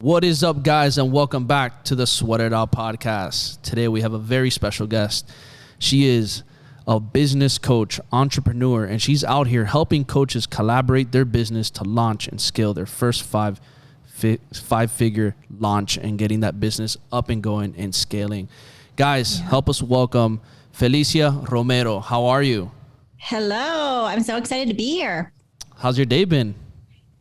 What is up, guys, and welcome back to the Sweat It Out podcast. Today we have a very special guest. She is a business coach, entrepreneur, and she's out here helping coaches collaborate their business to launch and scale their first five-figure launch and getting that business up and going and scaling. Guys, help us welcome Felicia Romero. How are you? Hello. I'm so excited to be here. How's your day been?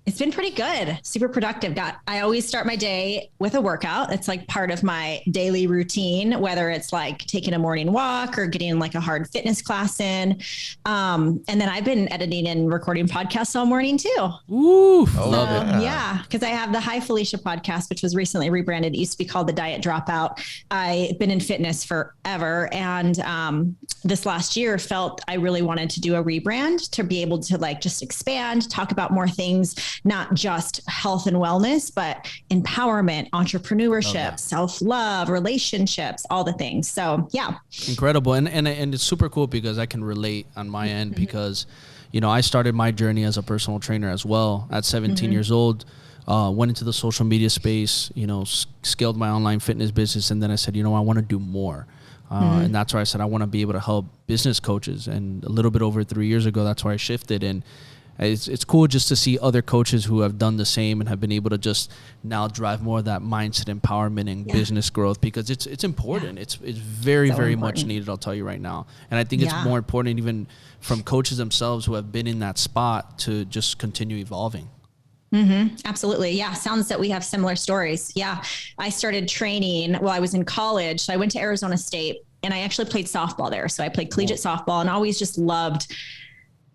It's been pretty good. Super productive. I always start my day with a workout. It's like part of my daily routine, whether it's like taking a morning walk or getting like a hard fitness class in. And then I've been editing and recording podcasts all morning too. Ooh, I love it. Yeah, because I have the Hi Felicia podcast, which was recently rebranded. It used to be called the Diet Dropout. I've been in fitness forever. And this last year felt I really wanted to do a rebrand to be able to like just expand, talk about more things, not just health and wellness, but empowerment, entrepreneurship, self-love, relationships, all the things. So yeah. Incredible. And it's super cool because I can relate on my end because, you know, I started my journey as a personal trainer as well at 17 years old, went into the social media space, you know, scaled my online fitness business. And then I said, you know, I want to do more. And that's why I said, I want to be able to help business coaches. And a little bit over 3 years ago, that's why I shifted. And it's cool just to see other coaches who have done the same and have been able to just now drive more of that mindset empowerment and business growth because it's important. It's very, so very important. Much needed, I'll tell you right now. And I think it's more important even from coaches themselves who have been in that spot to just continue evolving. Absolutely. Yeah. Sounds that we have similar stories. Yeah. I started training while I was in college. So I went to Arizona State and I actually played softball there. So I played collegiate softball and always just loved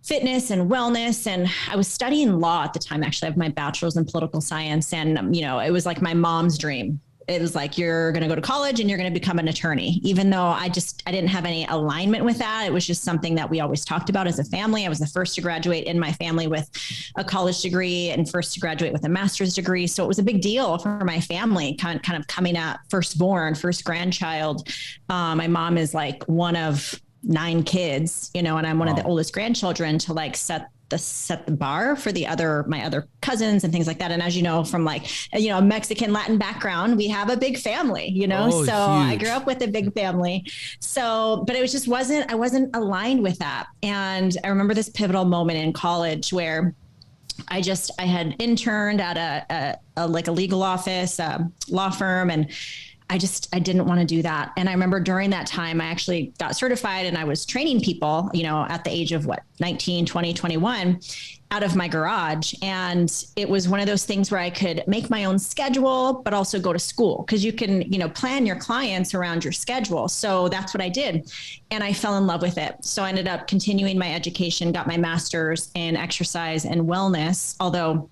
fitness and wellness. And I was studying law at the time. Actually, I have my bachelor's in political science. And, you know, it was like my mom's dream. It was like, you're going to go to college and you're going to become an attorney, even though I didn't have any alignment with that. It was just something that we always talked about as a family. I was the first to graduate in my family with a college degree and first to graduate with a master's degree. So it was a big deal for my family, kind of coming up firstborn, first grandchild. My mom is like one of 9 kids, you know, and I'm one of the oldest grandchildren to like set the bar for my other cousins and things like that. And as you know, from like, you know, a Mexican Latin background, we have a big family, you know, so huge. I grew up with a big family. So, but it was just I wasn't aligned with that. And I remember this pivotal moment in college where I had interned at a legal office, law firm, and I didn't want to do that. And I remember during that time, I actually got certified and I was training people, you know, at the age of 19, 20, 21 out of my garage. And it was one of those things where I could make my own schedule, but also go to school because you can, you know, plan your clients around your schedule. So that's what I did. And I fell in love with it. So I ended up continuing my education, got my master's in exercise and wellness, although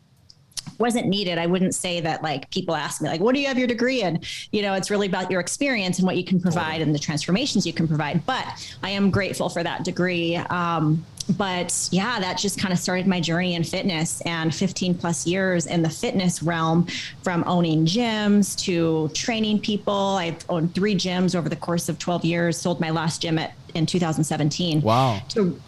wasn't needed. I wouldn't say that like people ask me like, what do you have your degree in? You know, it's really about your experience and what you can provide and the transformations you can provide. But I am grateful for that degree. But yeah, that just kind of started my journey in fitness and 15 plus years in the fitness realm, from owning gyms to training people. I've owned 3 gyms over the course of 12 years, sold my last gym in 2017. Wow. To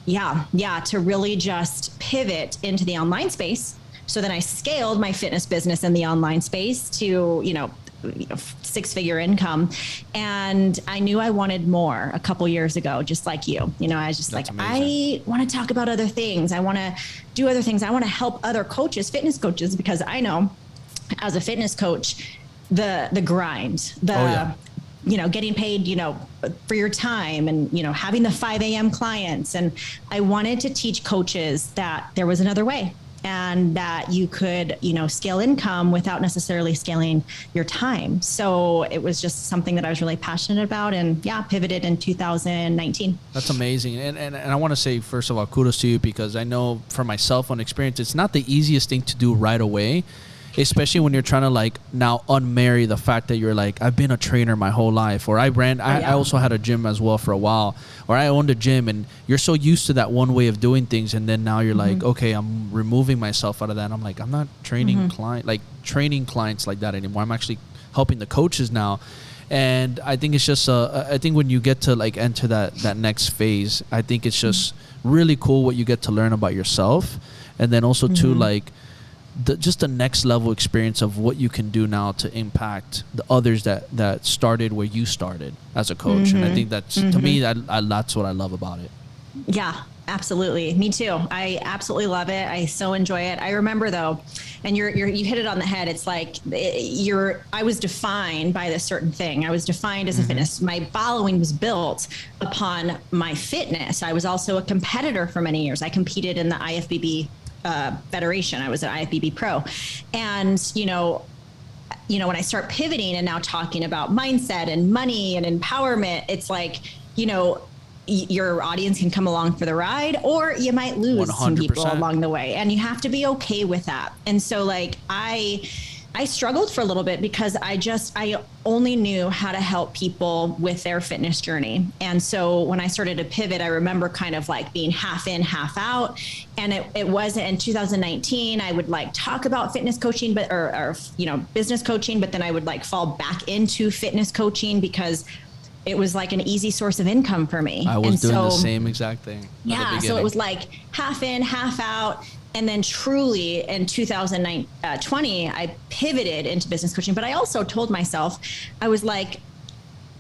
really just pivot into the online space. So then I scaled my fitness business in the online space to, you know, 6-figure income. And I knew I wanted more a couple years ago, just like you. You know, I was just That's like, amazing. I want to talk about other things. I want to do other things. I want to help other coaches, fitness coaches, because I know as a fitness coach, the grind, you know, getting paid, you know, for your time and, you know, having the 5 a.m. clients. And I wanted to teach coaches that there was another way. And that you could, you know, scale income without necessarily scaling your time. So it was just something that I was really passionate about, and pivoted in 2019. That's amazing. And I want to say, first of all, kudos to you, because I know for myself on experience, it's not the easiest thing to do right away. especially when you're trying to like now unmarry the fact that you're like, I've been a trainer my whole life, or I also had a gym as well for a while, or I owned a gym, and you're so used to that one way of doing things, and then now you're like, okay, I'm removing myself out of that. And I'm like, I'm not training training clients like that anymore. I'm actually helping the coaches now. And I think it's just I think when you get to like enter that next phase, I think it's just really cool what you get to learn about yourself, and then also too, like, just the next level experience of what you can do now to impact the others that started where you started as a coach. And I think that's, to me, that's what I love about it. Yeah, absolutely. Me too. I absolutely love it. I so enjoy it. I remember though, and you hit it on the head. It's like I was defined by this certain thing. I was defined as a fitness. My following was built upon my fitness. I was also a competitor for many years. I competed in the IFBB federation. I was an IFBB pro. And, when I start pivoting and now talking about mindset and money and empowerment, it's like, your audience can come along for the ride, or you might lose 100%. Some people along the way, and you have to be okay with that. And so like I struggled for a little bit because I only knew how to help people with their fitness journey. And so when I started to pivot, I remember kind of like being half in, half out. And it wasn't in 2019, I would like talk about fitness coaching, or business coaching, but then I would like fall back into fitness coaching because it was like an easy sourse of income for me. I was doing the same exact thing. Yeah. So it was like half in, half out. And then truly in 2020, I pivoted into business coaching, but I also told myself, I was like,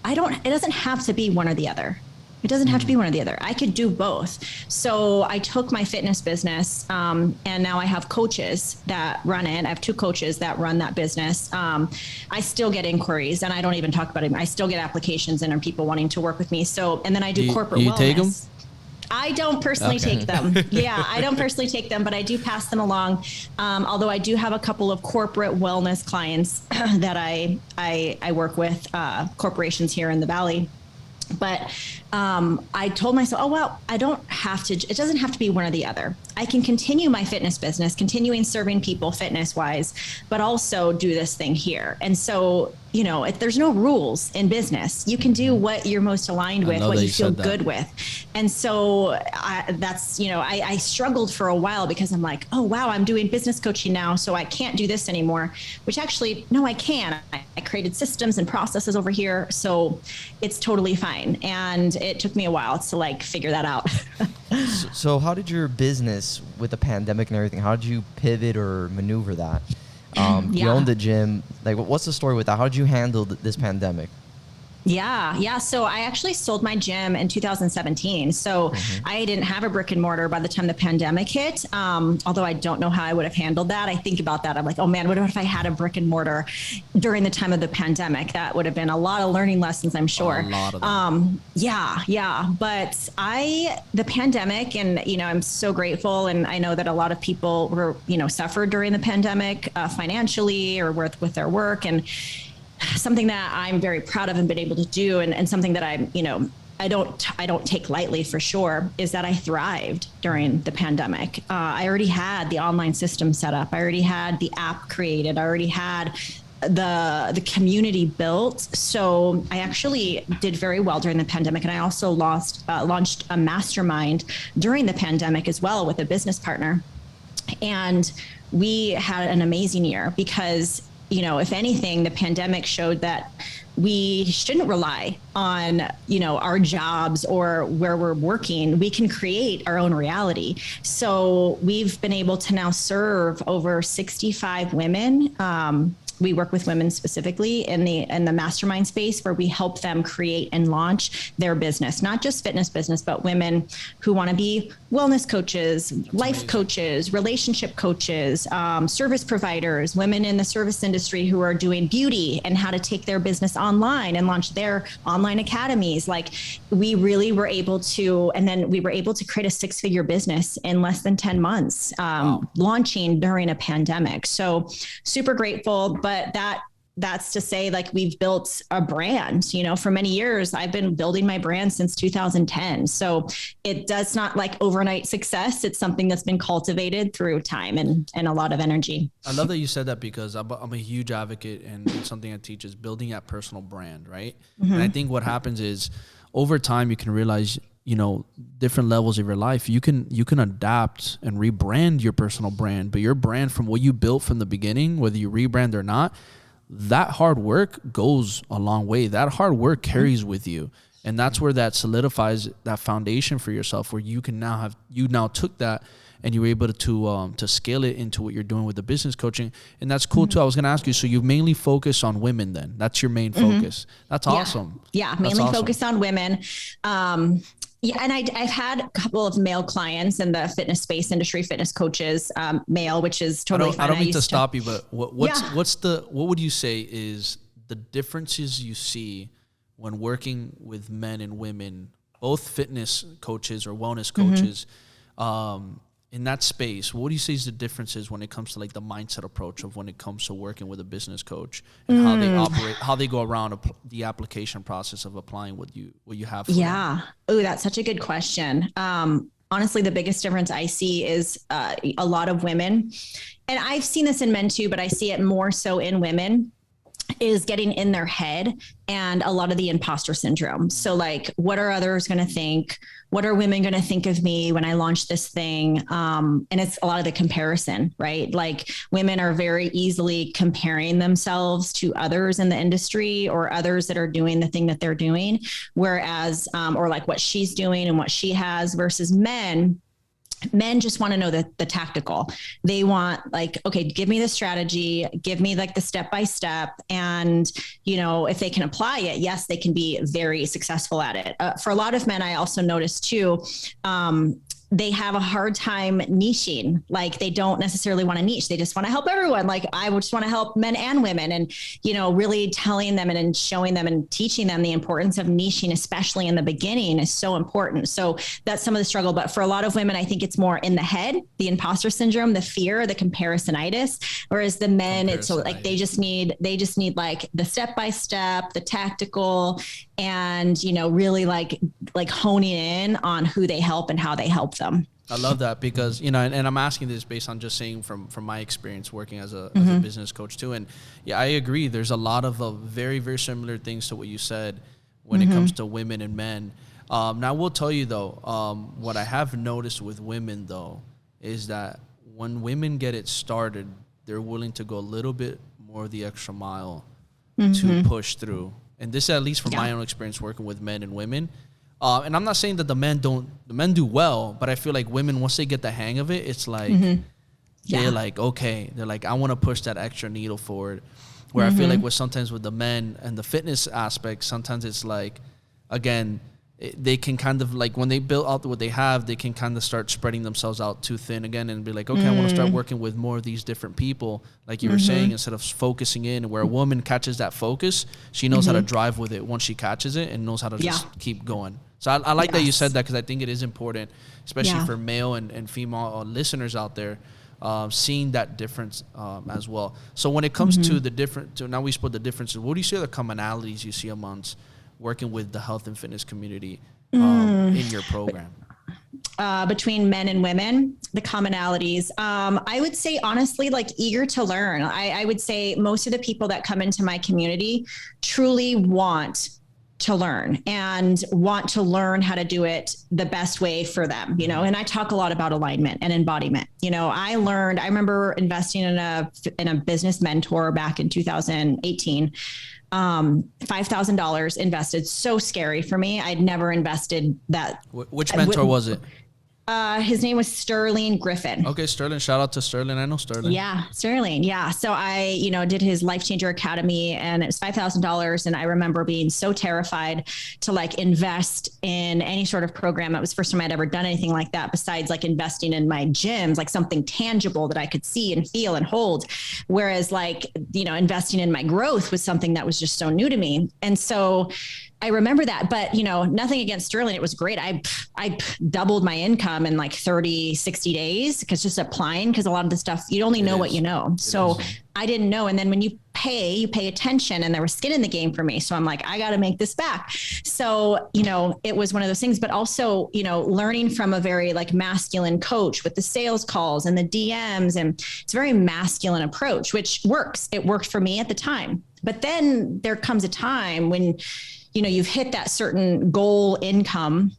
it doesn't have to be one or the other. It doesn't have to be one or the other. I could do both. So I took my fitness business, and now I have coaches that run it. I have 2 coaches that run that business. I still get inquiries, and I don't even talk about it. I still get applications and people wanting to work with me. So, and then I do corporate wellness. You take them? I don't personally take them. Yeah, I don't personally take them, but I do pass them along. Although I do have a couple of corporate wellness clients that I work with, corporations here in the Valley. But I told myself, it doesn't have to be one or the other. I can continue my fitness business, continuing serving people fitness wise, but also do this thing here. And so, there's no rules in business. You can do what you're most aligned with, what you feel good with. And so I struggled for a while because I'm like, oh, wow, I'm doing business coaching now, so I can't do this anymore, which actually, no, I can. I created systems and processes over here. So it's totally fine. And it took me a while to like figure that out. So how did your business with the pandemic and everything, how did you pivot or maneuver that? You owned the gym. Like, what's the story with that? How did you handle this pandemic? Yeah. So I actually sold my gym in 2017. So I didn't have a brick and mortar by the time the pandemic hit. Although I don't know how I would have handled that. I think about that. I'm like, oh man, what if I had a brick and mortar during the time of the pandemic? That would have been a lot of learning lessons, I'm sure. A lot of them. Yeah. But the pandemic, and, I'm so grateful. And I know that a lot of people were, suffered during the pandemic financially or with their work, and something that I'm very proud of and been able to do, and something that I don't take lightly for sure, is that I thrived during the pandemic. I already had the online system set up. I already had the app created. I already had the community built. So I actually did very well during the pandemic. And I also launched a mastermind during the pandemic as well with a business partner. And we had an amazing year because if anything, the pandemic showed that we shouldn't rely on, our jobs or where we're working. We can create our own reality. So we've been able to now serve over 65 women. We work with women specifically in the mastermind space, where we help them create and launch their business, not just fitness business, but women who want to be wellness coaches, life coaches, relationship coaches, service providers, women in the service industry who are doing beauty and how to take their business online and launch their online academies. Like, we really were able to, and then we were able to create a 6-figure business in less than 10 months, launching during a pandemic. So super grateful. But that's to say, like, we've built a brand, for many years. I've been building my brand since 2010. So it does not like overnight success. It's something that's been cultivated through time and a lot of energy. I love that you said that, because I'm a huge advocate, and it's something I teach, is building that personal brand, right? And I think what happens is, over time, you can realize, different levels of your life, you can adapt and rebrand your personal brand, but your brand from what you built from the beginning, whether you rebrand or not, that hard work goes a long way. That hard work carries with you. And that's where that solidifies that foundation for yourself, where you now took that and you were able to scale it into what you're doing with the business coaching. And that's cool too. I was going to ask you, so you mainly focus on women then? That's your main focus. That's awesome. Yeah, mainly focus on women. Yeah, and I've had a couple of male clients in the fitness space industry, fitness coaches, male, which is totally fine. I don't mean to stop you, but what would you say is the differences you see when working with men and women, both fitness coaches or wellness coaches, in that space? What do you say is the differences when it comes to like the mindset approach of when it comes to working with a business coach and how they operate, how they go around the application process of applying what you have? Yeah. Oh, that's such a good question. Honestly, the biggest difference I see is a lot of women, and I've seen this in men too, but I see it more so in women, is getting in their head and a lot of the imposter syndrome. So like, what are others going to think? What are women going to think of me when I launch this thing? And it's a lot of the comparison, right? Like women are very easily comparing themselves to others in the industry or others that are doing the thing that they're doing. Whereas, or like what she's doing and what she has versus men just want to know the tactical. They want like, okay, give me the strategy, give me like the step-by-step. And, you know, if they can apply it, yes, they can be very successful at it. For a lot of men, I also noticed too, they have a hard time niching. Like they don't necessarily want to niche. They just want to help everyone. Like I would just want to help men and women, and, you know, really telling them and showing them and teaching them the importance of niching, especially in the beginning, is so important. So that's some of the struggle. But for a lot of women, I think it's more in the head, the imposter syndrome, the fear, the comparisonitis, whereas the men, it's so like, they just need like the step-by-step, the tactical, and, you know, really like honing in on who they help and how they help them. I love that because, you know, and I'm asking this based on just saying from my experience working as a business coach too. And yeah, I agree. There's a lot of very, very similar things to what you said when it comes to women and men. Now I will tell you though, what I have noticed with women though, is that when women get it started, they're willing to go a little bit more the extra mile to push through. And this, at least from my own experience working with men and women. And I'm not saying that the men do well, but I feel like women, once they get the hang of it, it's like, they're like, okay, they're like, I want to push that extra needle forward. Where I feel like sometimes with the men and the fitness aspect, sometimes it's like, again, they can kind of like, when they build out what they have, they can kind of start spreading themselves out too thin again and be like, okay, I want to start working with more of these different people, like you were saying, instead of focusing in. Where a woman catches that focus, she knows how to drive with it once she catches it and knows how to just keep going. So I like that you said that, because I think it is important, especially for male and female listeners out there, seeing that difference as well. So when it comes to the different, now we split the differences, what do you say are the commonalities you see amongst working with the health and fitness community in your program? Between men and women, the commonalities, I would say honestly, like eager to learn. I would say most of the people that come into my community truly want to learn and want to learn how to do it the best way for them, you know. And I talk a lot about alignment and embodiment. You know, I remember investing in a business mentor back in 2018. $5,000 invested. So scary for me. I'd never invested that. Which mentor was it? His name was Sterling Griffin. Okay, Sterling. Shout out to Sterling. I know Sterling. Yeah, Sterling. Yeah. So I, did his Life Changer Academy, and it was $5,000. And I remember being so terrified to like invest in any sort of program. It was the first time I'd ever done anything like that, besides like investing in my gyms, like something tangible that I could see and feel and hold. Whereas like, investing in my growth was something that was just so new to me. And so I remember that, but nothing against Sterling. It was great. I doubled my income in like 30, 60 days, because just applying, because a lot of the stuff, you only know what you know. So I didn't know. And then when you pay attention, and there was skin in the game for me. So I'm like, I got to make this back. So, it was one of those things, but also, learning from a very like masculine coach with the sales calls and the DMs, and it's a very masculine approach, which works. It worked for me at the time. But then there comes a time when you've hit that certain goal income.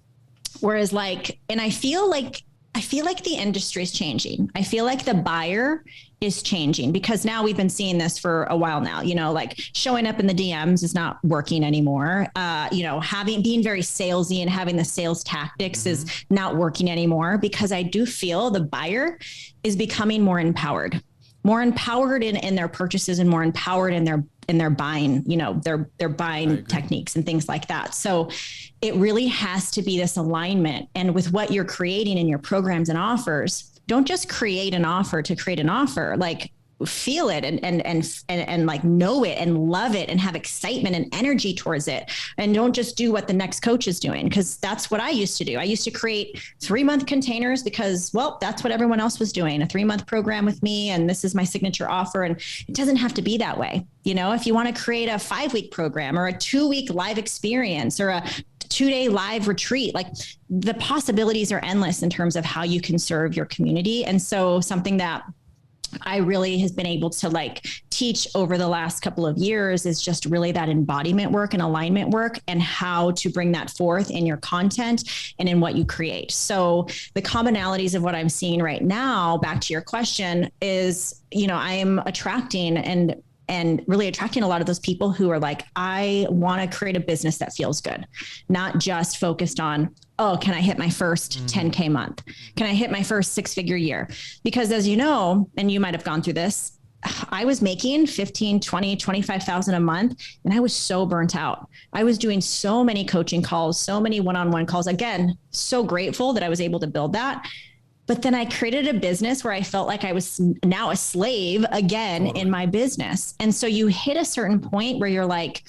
Whereas like, and I feel like I feel like the industry is changing. I feel like the buyer is changing because now we've been seeing this for a while now, like showing up in the DMs is not working anymore. Being very salesy and having the sales tactics is not working anymore, because I do feel the buyer is becoming more empowered in their purchases and more empowered in their buying, their buying techniques and things like that. So it really has to be this alignment. And with what you're creating in your programs and offers, don't just create an offer to create an offer, like feel it and like know it and love it and have excitement and energy towards it. And don't just do what the next coach is doing, because that's what I used to do. I used to create 3-month containers because, well, that's what everyone else was doing, a 3-month program with me. And this is my signature offer. And it doesn't have to be that way. If you want to create a 5-week program or a 2-week live experience or a 2-day live retreat, like the possibilities are endless in terms of how you can serve your community. And so something that I really has been able to like teach over the last couple of years is just really that embodiment work and alignment work and how to bring that forth in your content and in what you create. So the commonalities of what I'm seeing right now, back to your question, is, I'm attracting and really attracting a lot of those people who are like, I want to create a business that feels good, not just focused on, oh, can I hit my first 10K month? Can I hit my first 6-figure year? Because as you know, and you might've gone through this, I was making 15, 20, 25,000 a month. And I was so burnt out. I was doing so many coaching calls, so many one-on-one calls. Again, so grateful that I was able to build that. But then I created a business where I felt like I was now a slave again in my business. And so you hit a certain point where you're like,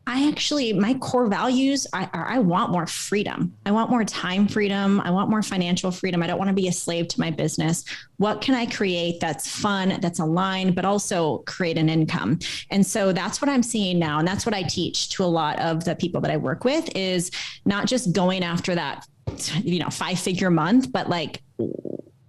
my core values, I want more freedom. I want more time freedom. I want more financial freedom. I don't want to be a slave to my business. What can I create that's fun, that's aligned, but also create an income? And so that's what I'm seeing now. And that's what I teach to a lot of the people that I work with, is not just going after that 5-figure month, but like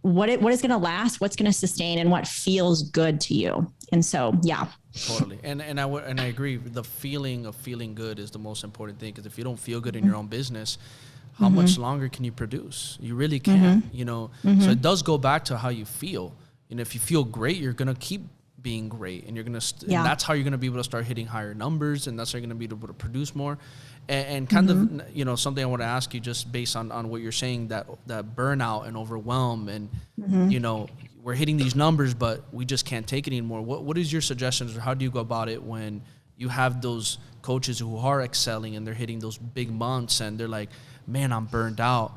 what is going to last, what's going to sustain, and what feels good to you. And so, yeah. Totally. And I agree. The feeling of feeling good is the most important thing, because if you don't feel good in your own business, how much longer can you produce? You really can't, So it does go back to how you feel. If you feel great, you're going to keep being great, and you're going to, and that's how you're going to be able to start hitting higher numbers, and that's how you're going to be able to produce more. And kind of, something I want to ask you, just based on what you're saying, that burnout and overwhelm, and, we're hitting these numbers, but we just can't take it anymore. What is your suggestions, or how do you go about it when you have those coaches who are excelling and they're hitting those big months and they're like, man, I'm burned out,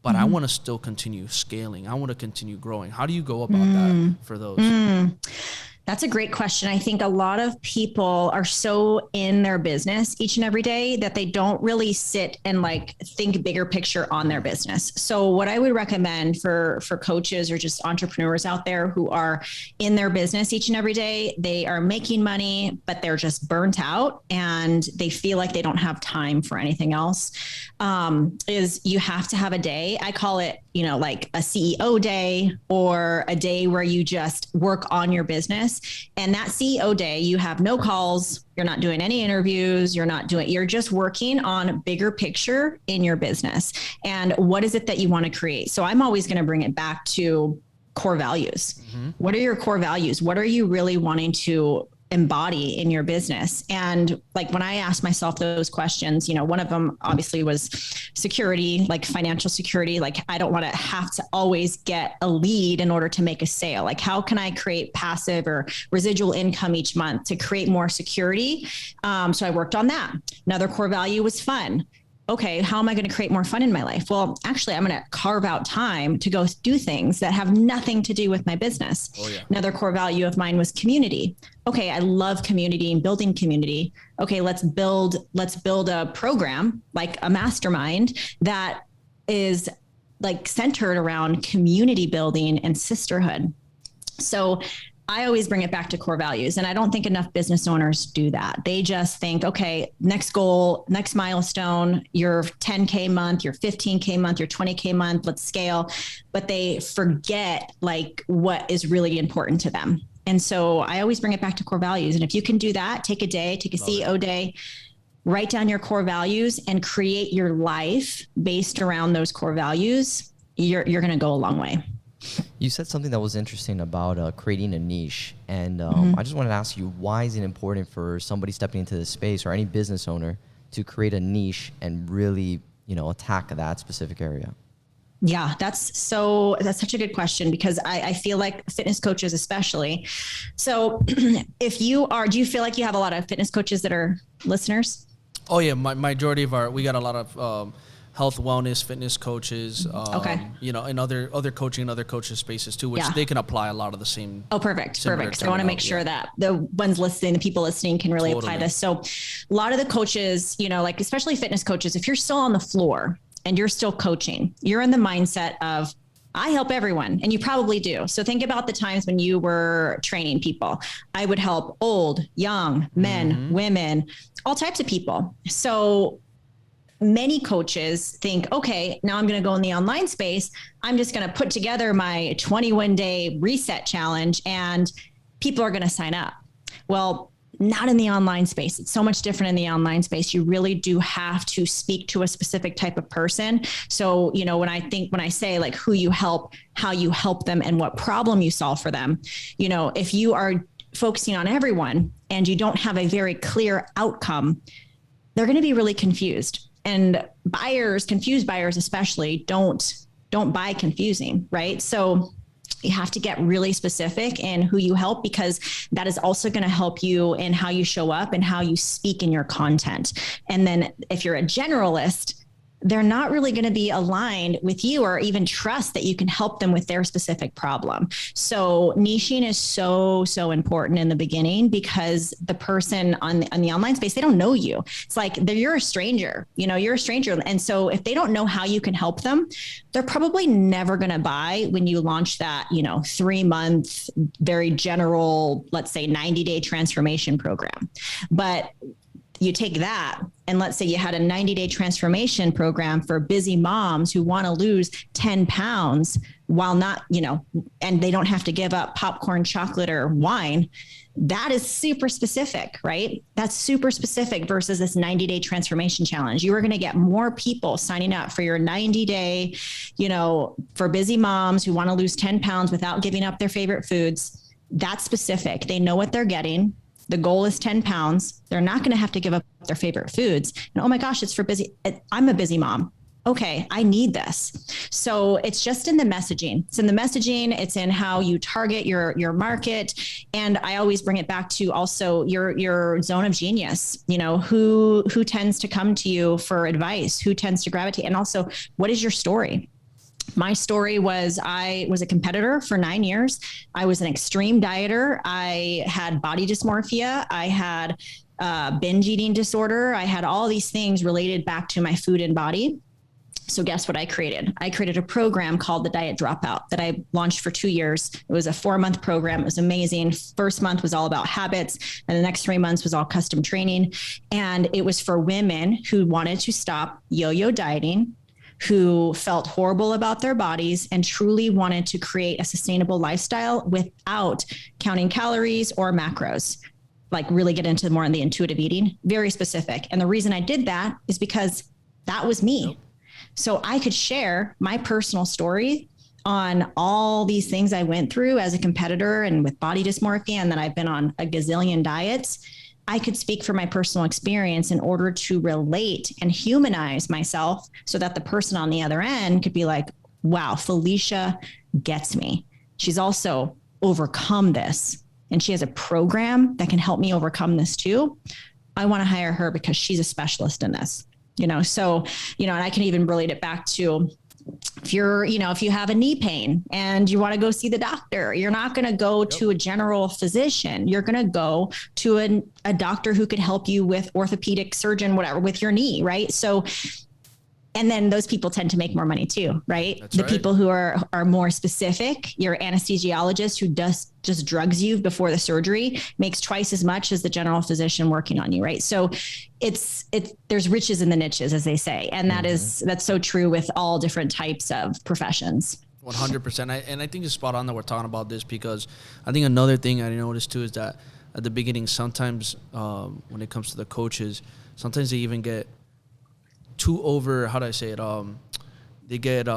but I want to still continue scaling. I want to continue growing. How do you go about that for those? That's a great question. I think a lot of people are so in their business each and every day that they don't really sit and like think bigger picture on their business. So what I would recommend for coaches or just entrepreneurs out there who are in their business each and every day, they are making money, but they're just burnt out and they feel like they don't have time for anything else, is you have to have a day. I call it, like a CEO day, or a day where you just work on your business. And that CEO day, you have no calls, you're not doing any interviews, you're just working on bigger picture in your business. And what is it that you want to create? So I'm always going to bring it back to core values. What are your core values? What are you really wanting to embody in your business? And like when I asked myself those questions, one of them obviously was security, like financial security. Like I don't want to have to always get a lead in order to make a sale. Like how can I create passive or residual income each month to create more security? So I worked on that. Another core value was fun. Okay, how am I going to create more fun in my life? Well, actually, I'm going to carve out time to go do things that have nothing to do with my business. Oh, yeah. Another core value of mine was community. Okay, I love community and building community. Okay, let's build a program, like a mastermind, that is like centered around community building and sisterhood. So I always bring it back to core values. And I don't think enough business owners do that. They just think, okay, next goal, next milestone, your 10K month, your 15K month, your 20K month, let's scale. But they forget like what is really important to them. And so I always bring it back to core values. And if you can do that, take a day, take a CEO day, write down your core values and create your life based around those core values. you're going to go a long way. You said something that was interesting about creating a niche. And I just wanted to ask you, why is it important for somebody stepping into this space or any business owner to create a niche and really, attack that specific area? Yeah, that's such a good question, because I feel like fitness coaches especially. So do you feel like you have a lot of fitness coaches that are listeners? Oh yeah. Majority of we got a lot of, health, wellness, fitness coaches, Okay. And other coaching and other coaches spaces too, which Yeah. they can apply a lot of the same. Oh, perfect. similar So I want to make sure that the ones listening, the people listening can really apply Totally. this. So a lot of the coaches, like especially fitness coaches, if you're still on the floor and you're still coaching, you're in the mindset of, I help everyone. And you probably do. So think about the times when you were training people. I would help old, young, men, women, all types of people. So many coaches think, okay, now I'm going to go in the online space. I'm just going to put together my 21-day reset challenge and people are going to sign up. Well, not in the online space. It's so much different in the online space. You really do have to speak to a specific type of person. So, when I say like who you help, how you help them, and what problem you solve for them, if you are focusing on everyone and you don't have a very clear outcome, they're going to be really confused. And confused buyers especially, don't buy confusing, right? So you have to get really specific in who you help, because that is also going to help you in how you show up and how you speak in your content. And then if you're a generalist, they're not really going to be aligned with you or even trust that you can help them with their specific problem. So niching is so, so important in the beginning, because the person on the online space, they don't know you. It's like you're a stranger, you're a stranger. And so if they don't know how you can help them, they're probably never going to buy when you launch that, 3-month, very general, let's say 90-day transformation program. But you take that, and let's say you had a 90-day transformation program for busy moms who want to lose 10 pounds while not, and they don't have to give up popcorn, chocolate, or wine. That is super specific, right? That's super specific versus this 90-day transformation challenge. You are going to get more people signing up for your 90-day, for busy moms who want to lose 10 pounds without giving up their favorite foods. That's specific. They know what they're getting. The goal is 10 pounds. They're not going to have to give up their favorite foods. And oh my gosh, it's for busy. I'm a busy mom. Okay, I need this. So it's just in the messaging. It's in the messaging. It's in how you target your market. And I always bring it back to also your zone of genius. Who tends to come to you for advice? Who tends to gravitate? And also, what is your story? My story was I was a competitor for 9 years. I was an extreme dieter. I had body dysmorphia. I had binge eating disorder. I had all these things related back to my food and body. So guess what I created? I created a program called the Diet Dropout that I launched for 2 years. It was a 4-month program. It was amazing. First month was all about habits, and the next 3 months was all custom training. And it was for women who wanted to stop yo-yo dieting, who felt horrible about their bodies and truly wanted to create a sustainable lifestyle without counting calories or macros, like really get into more on the intuitive eating, very specific. And the reason I did that is because that was me. So I could share my personal story on all these things I went through as a competitor and with body dysmorphia, and then I've been on a gazillion diets. I could speak from my personal experience in order to relate and humanize myself so that the person on the other end could be like, wow, Felicia gets me. She's also overcome this, and she has a program that can help me overcome this too. I want to hire her because she's a specialist in this, so, and I can even relate it back to if you have a knee pain and you want to go see the doctor, you're not going to go to a general physician. You're going to go to a doctor who could help you with orthopedic surgeon, whatever, with your knee. Right. So, and then those people tend to make more money too, right? That's the right. People who are more specific, your anesthesiologist who just drugs you before the surgery makes twice as much as the general physician working on you, right? So there's riches in the niches, as they say. And that's so true with all different types of professions. 100%. And I think it's spot on that we're talking about this, because I think another thing I noticed too is that at the beginning, sometimes when it comes to the coaches, sometimes they even get too over, how do I say it? they get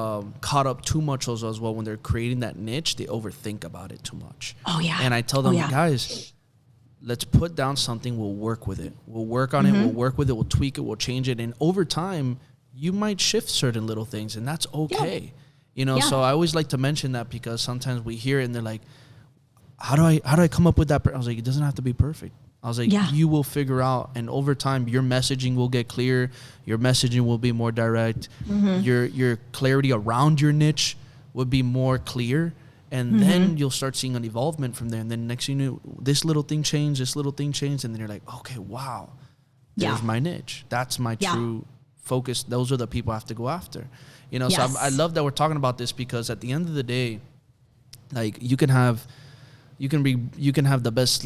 caught up too much as well when they're creating that niche. They overthink about it too much. Oh yeah. And I tell them, guys, let's put down something. We'll work with it. We'll work on it. We'll work with it. We'll tweak it. We'll change it. And over time, you might shift certain little things, and that's okay. Yeah. You know, so I always like to mention that because sometimes we hear it and they're like, how do I come up with that? I was like, it doesn't have to be perfect. I was like, you will figure out, and over time, your messaging will get clear. Your messaging will be more direct. Your clarity around your niche will be more clear, and then you'll start seeing an evolvement from there. And then next thing you know, this little thing changed, and then you're like, okay, wow, there's my niche. That's my true focus. Those are the people I have to go after. You know, so I love that we're talking about this because at the end of the day, like you can have the best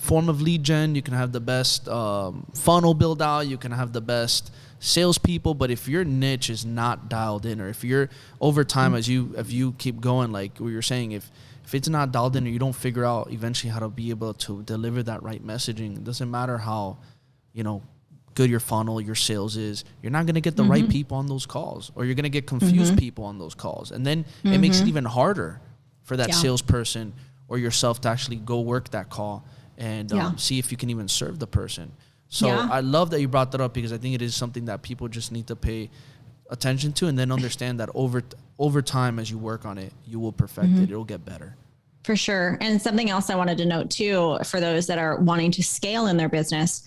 form of lead gen. You can have the best funnel build out. You can have the best salespeople. But if your niche is not dialed in, or if you're over time, if you keep going, like what you're saying, if it's not dialed in, or you don't figure out eventually how to be able to deliver that right messaging, it doesn't matter how, good your funnel, your sales is, you're not going to get the right people on those calls, or you're going to get confused people on those calls. And then it makes it even harder for that salesperson or yourself to actually go work that call and see if you can even serve the person. So I love that you brought that up because I think it is something that people just need to pay attention to, and then understand that over time, as you work on it, you will perfect it. It'll get better. For sure. And something else I wanted to note too, for those that are wanting to scale in their business,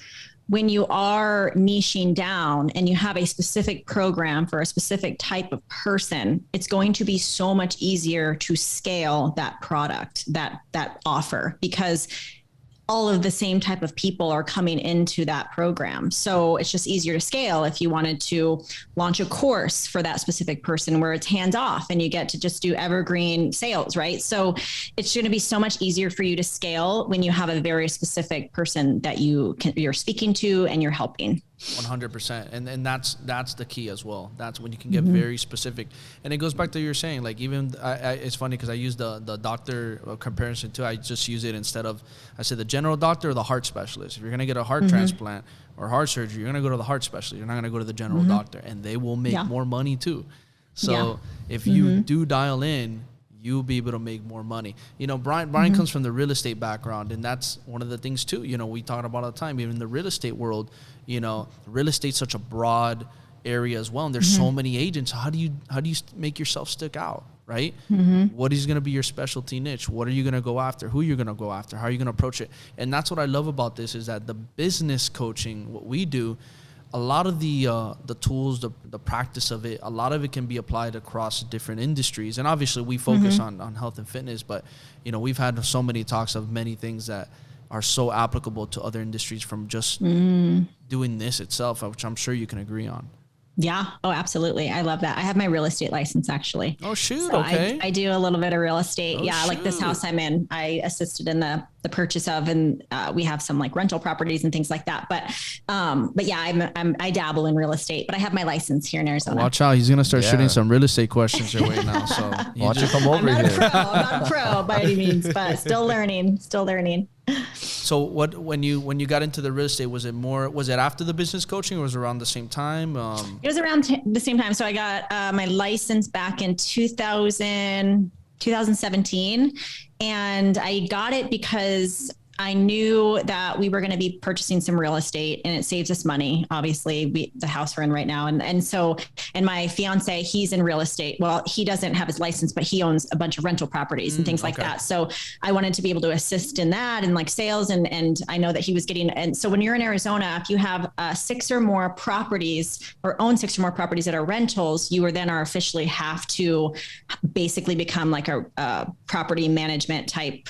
when you are niching down and you have a specific program for a specific type of person, it's going to be so much easier to scale that product, that offer, because all of the same type of people are coming into that program. So it's just easier to scale if you wanted to launch a course for that specific person where it's hands off and you get to just do evergreen sales, right? So it's going to be so much easier for you to scale when you have a very specific person that you're speaking to and you're helping. 100%. And that's the key as well. That's when you can get very specific. And it goes back to what you're saying, like even it's funny because I use the doctor comparison too. I just use it instead of, I said the general doctor or the heart specialist. If you're going to get a heart transplant or heart surgery, you're going to go to the heart specialist. You're not going to go to the general doctor, and they will make more money too. So if you do dial in, you'll be able to make more money. Bryan comes from the real estate background, and that's one of the things too. We talk about all the time, even in the real estate world, real estate's such a broad area as well. And there's so many agents. How do you make yourself stick out, right? What is going to be your specialty niche? What are you going to go after? Who you're going to go after? How are you going to approach it? And that's what I love about this, is that the business coaching, what we do, a lot of the tools, the practice of it, a lot of it can be applied across different industries. And obviously we focus on health and fitness, but we've had so many talks of many things that are so applicable to other industries from just doing this itself, which I'm sure you can agree on. Yeah. Oh, absolutely. I love that. I have my real estate license actually. Oh, shoot. So okay. I do a little bit of real estate. Oh, yeah. shoot. Like this house I'm in, I assisted in the purchase of, and we have some like rental properties and things like that. But yeah, I dabble in real estate, but I have my license here in Arizona. Watch out. He's going to start shooting some real estate questions your way now. So why don't you come over I'm here? I'm not a pro by any means, but still learning. So when you got into the real estate, was it after the business coaching, or was it around the same time? It was around the same time. So I got my license back in 2017, and I got it because I knew that we were going to be purchasing some real estate, and it saves us money. Obviously, the house we're in right now. And my fiance, he's in real estate. Well, he doesn't have his license, but he owns a bunch of rental properties and things like that. So I wanted to be able to assist in that and like sales. And I know that he was getting, and so when you're in Arizona, if you have 6 or more properties or own 6 or more properties that are rentals, you are officially have to basically become like a property management type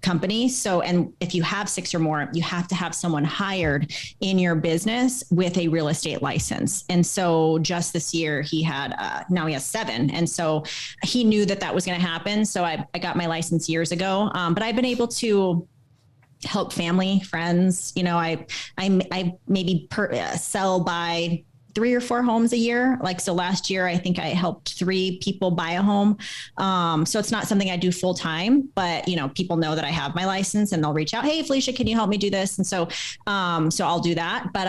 company. So, and if you have 6 or more, you have to have someone hired in your business with a real estate license. And so just this year now he has 7. And so he knew that was going to happen. So I got my license years ago. But I've been able to help family, friends, I maybe sell by 3 or 4 homes a year. Like, so last year, I think I helped 3 people buy a home. So it's not something I do full time, but people know that I have my license and they'll reach out. Hey, Felicia, can you help me do this? And so I'll do that. But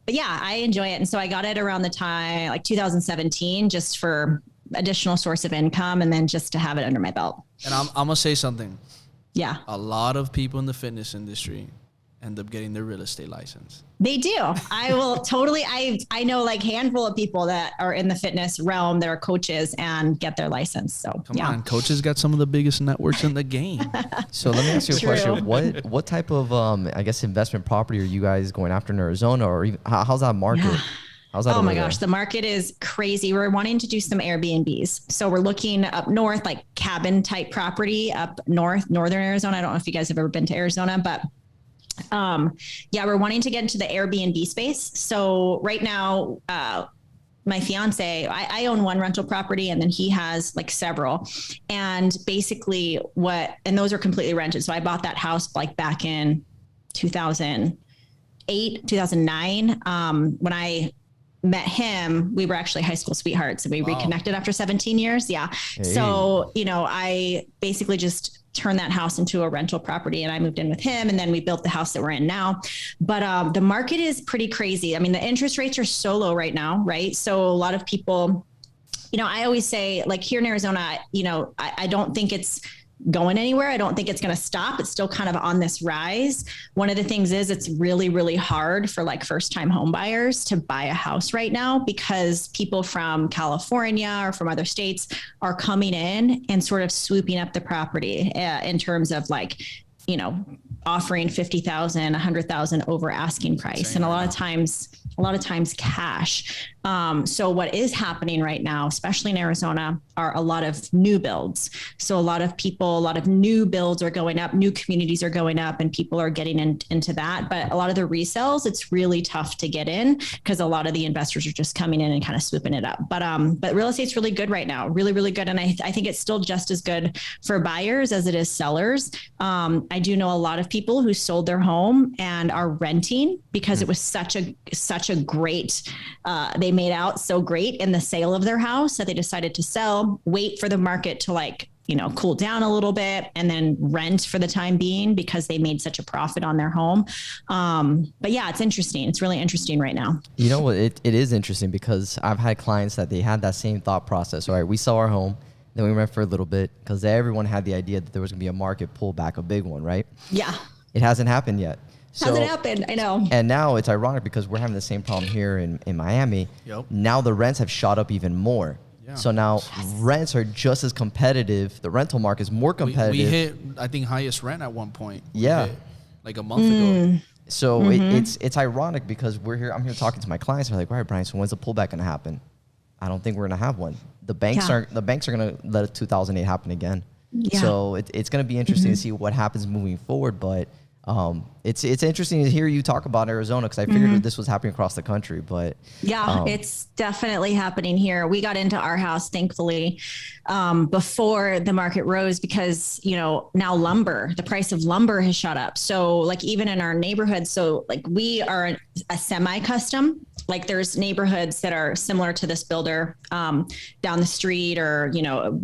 yeah, I enjoy it. And so I got it around the time, like 2017, just for additional source of income, and then just to have it under my belt. And I'm going to say something. Yeah. A lot of people in the fitness industry end up getting their real estate license. They do. I will totally. I know like handful of people that are in the fitness realm that are coaches and get their license. So come on, coaches got some of the biggest networks in the game. So let me ask you a question. What type of I guess investment property are you guys going after in Arizona, or even, how's that market? Yeah. How's that? Oh my gosh, the market is crazy. We're wanting to do some Airbnbs. So we're looking up north, like cabin type property up north, northern Arizona. I don't know if you guys have ever been to Arizona, but yeah, we're wanting to get into the Airbnb space. So right now, my fiance, I own one rental property and then he has like several. And basically and those are completely rented. So I bought that house like back in 2008, 2009. When I met him, we were actually high school sweethearts and we reconnected after 17 years. Yeah. Hey. So, I basically just turned that house into a rental property and I moved in with him and then we built the house that we're in now. But the market is pretty crazy. I mean, the interest rates are so low right now, right? So a lot of people, I always say like here in Arizona, I don't think it's going anywhere. I don't think it's going to stop. It's still kind of on this rise. One of the things is it's really, really hard for like first time home buyers to buy a house right now because people from California or from other states are coming in and sort of swooping up the property in terms of like, offering 50,000, 100,000 over asking price. And a lot of times cash. So what is happening right now, especially in Arizona, are a lot of new builds. So a lot of new builds are going up, new communities are going up and people are getting into that. But a lot of the resales, it's really tough to get in because a lot of the investors are just coming in and kind of swooping it up. But real estate's really good right now, really, really good. And I think it's still just as good for buyers as it is sellers. I do know a lot of people who sold their home and are renting because it was such a great, they made out so great in the sale of their house that they decided to sell, wait for the market to cool down a little bit and then rent for the time being because they made such a profit on their home. But yeah, it's interesting. It's really interesting right now. You know what? It is interesting because I've had clients that they had that same thought process. All right, we sell our home. Then we rent for a little bit because everyone had the idea that there was going to be a market pullback, a big one, right? Yeah. It hasn't happened yet. Hasn't happened. I know. And now it's ironic because we're having the same problem here in Miami. Yep. Now the rents have shot up even more. Yeah. So now rents are just as competitive. The rental market is more competitive. We hit, I think, highest rent at one point. Yeah. Like a month ago. So it's ironic because I'm here talking to my clients. They're like, all right, Bryan, so when's the pullback going to happen? I don't think we're going to have one. The banks are going to let 2008 happen again. Yeah. So it's going to be interesting to see what happens moving forward. But it's interesting to hear you talk about Arizona because I figured this was happening across the country. But yeah, it's definitely happening here. We got into our house, thankfully, before the market rose because, now the price of lumber has shot up. So like even in our neighborhood, so like we are a semi-custom. Like there's neighborhoods that are similar to this builder down the street or,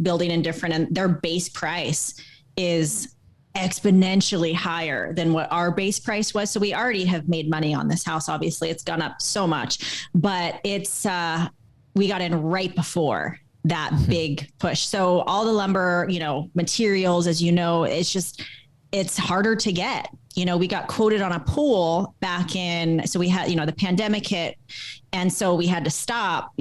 building in different, and their base price is exponentially higher than what our base price was. So we already have made money on this house. Obviously it's gone up so much, but it's, we got in right before that big push. So all the lumber, materials, as it's harder to get. We got quoted on a pool back in, so we had, the pandemic hit. And so we had to stop,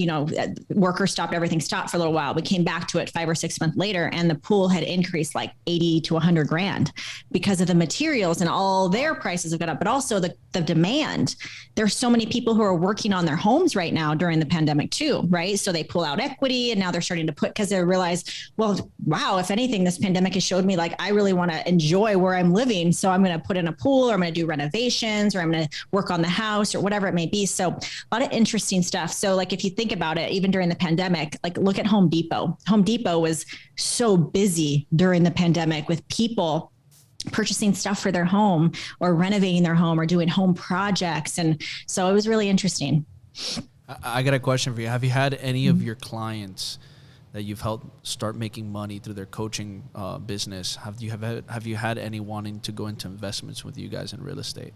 workers stopped, everything stopped for a little while. We came back to it 5 or 6 months later and the pool had increased like 80 to 100 grand because of the materials and all their prices have gone up, but also the demand. There's so many people who are working on their homes right now during the pandemic too, right? So they pull out equity and now they're starting to because they realize, well, wow, if anything, this pandemic has showed me like, I really want to enjoy where I'm living. So I'm going to put in a pool or I'm going to do renovations or I'm going to work on the house or whatever it may be. So a lot of interesting stuff. So like, if you think about it, even during the pandemic, like look at Home Depot. Home Depot was so busy during the pandemic with people purchasing stuff for their home or renovating their home or doing home projects. And so it was really interesting. I got a question for you. Have you had any of your clients that you've helped start making money through their coaching business? Have you had any wanting to go into investments with you guys in real estate?